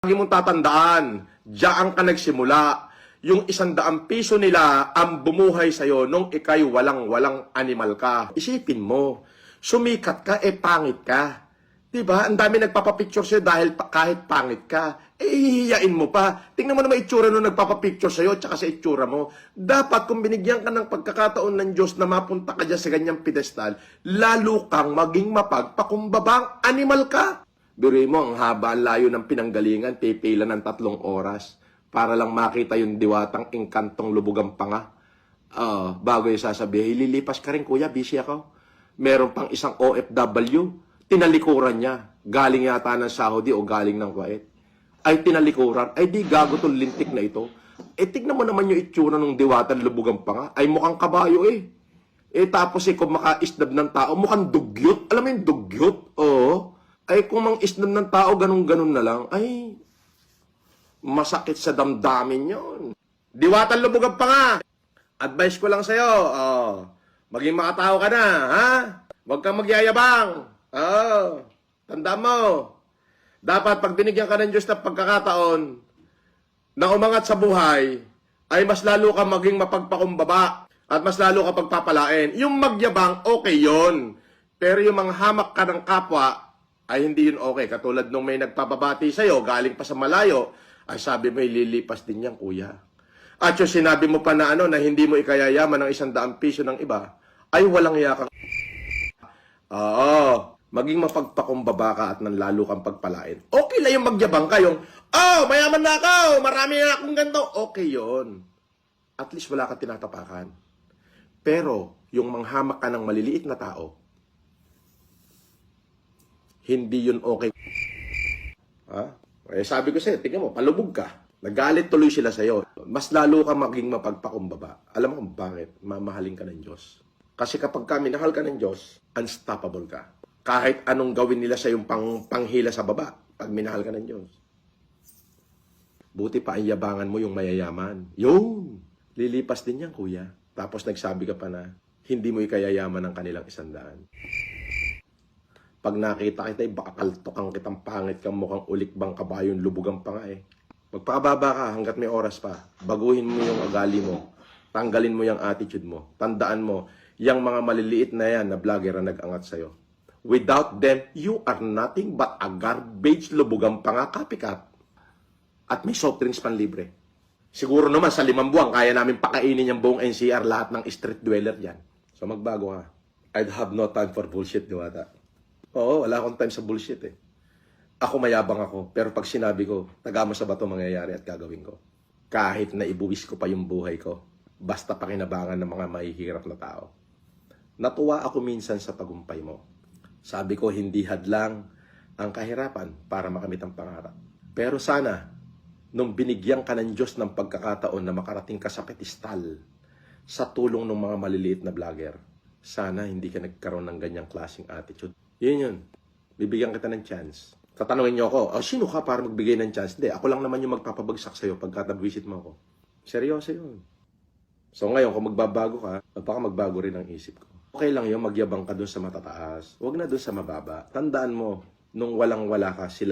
Lagi mong tatandaan, diyan ka nagsimula. Yung 100 piso nila ang bumuhay sa'yo nung ikay walang animal ka. Isipin mo, sumikat ka, pangit ka. Diba? Ang dami nagpapapicture sa'yo dahil kahit pangit ka, hihiyain mo pa. Tingnan mo naman itsura nung nagpapapicture sa'yo at saka sa itsura mo. Dapat kung binigyan ka ng pagkakataon ng Diyos na mapunta ka dyan sa ganyang pedestal, lalo kang maging mapagpakumbabang animal ka. Biruin mo, ang haba, ang layo ng pinanggalingan, pipila ng 3 oras para lang makita yung diwatang engkantong lubugang panga. Bago yung sasabihin, lilipas ka rin kuya, busy ako. Meron pang isang OFW, tinalikuran niya. Galing yata ng Saudi o galing ng Kuwait. Ay tinalikuran, ay di gago tong lintik na ito. Tignan mo naman yung itsura ng diwatang lubugang panga. Ay mukhang kabayo tapos kung maka-isnab ng tao, mukhang dugyot. Alam mo yung dugyot? Oo. Ay kung mang-isnab ng tao, ganun-ganun na lang, ay masakit sa damdamin yon. Diwatang lubugang panga. Advice ko lang sa'yo, maging makatao ka na, ha? Huwag kang magyayabang. Tanda mo. Dapat pag binigyan ka ng Diyos ng pagkakataon na umangat sa buhay, ay mas lalo ka maging mapagpakumbaba at mas lalo ka pagpapalain. Yung magyabang, okay yon. Pero yung manghamak ka ng kapwa, ay hindi yun okay. Katulad nung may nagpapabati sa'yo, galing pa sa malayo, ay sabi mo, ililipas din yan, kuya. At yung sinabi mo pa na na hindi mo ikayayaman ng 100 piso ng iba, ay walang yakang. Maging mapagpakumbaba ka at nanlalo kang pagpalain. Okay lang yung magyabang ka, yung, mayaman na ako, marami na akong ganito. Okay yon. At least wala ka tinatapakan. Pero, yung manghamak ka ng maliliit na tao, hindi yun okay. Sabi ko sa'yo, tingnan mo, palubog ka. Nagalit tuloy sila sa'yo. Mas lalo ka maging mapagpakumbaba. Alam mo kung bakit? Mamahalin ka ng Diyos. Kasi kapag minahal ka ng Diyos, unstoppable ka. Kahit anong gawin nila sa yung panghila sa baba, pag minahal ka ng Diyos. Buti pa ang yabangan mo yung mayayaman. Yung lilipas din yan, kuya. Tapos nagsabi ka pa na, hindi mo ikayayaman ng kanilang 100. Pag nakita kita, baka kaltokan kitang pangit kang mukhang ulikbang kabayong lubugang panga Magpakababa ka hanggat may oras pa. Baguhin mo yung ugali mo. Tanggalin mo yung attitude mo. Tandaan mo, yung mga maliliit na yan na vlogger na nag-angat sa'yo. Without them, you are nothing but a garbage lubugang panga copycat. At may soft drinks pan libre. Siguro naman sa 5 buwan, kaya namin pakainin yung buong NCR lahat ng street dweller dyan. So magbago ka. I'd have no time for bullshit, diwata. Oo, wala akong time sa bullshit Ako mayabang ako, pero pag sinabi ko, tagamo sa bato mangyayari at gagawin ko. Kahit na ibuwis ko pa yung buhay ko, basta pakinabangan ng mga mahihirap na tao. Natuwa ako minsan sa tagumpay mo. Sabi ko, hindi hadlang ang kahirapan para makamit ang pangarap. Pero sana, nung binigyan ka ng Diyos ng pagkakataon na makarating ka sa pedestal, sa tulong ng mga maliliit na vlogger, sana hindi ka nagkaroon ng ganyang klaseng attitude. Yun. Bibigyan kita ng chance. Tatanungin niyo ako, sino ka para magbigay ng chance? Hindi, ako lang naman yung magpapabagsak sa'yo pagka nag-visit mo ako. Seryoso yun. So ngayon, kung magbabago ka, baka magbago rin ang isip ko. Okay lang yun, magyabang ka dun sa matataas. Huwag na dun sa mababa. Tandaan mo, nung walang-wala ka, sila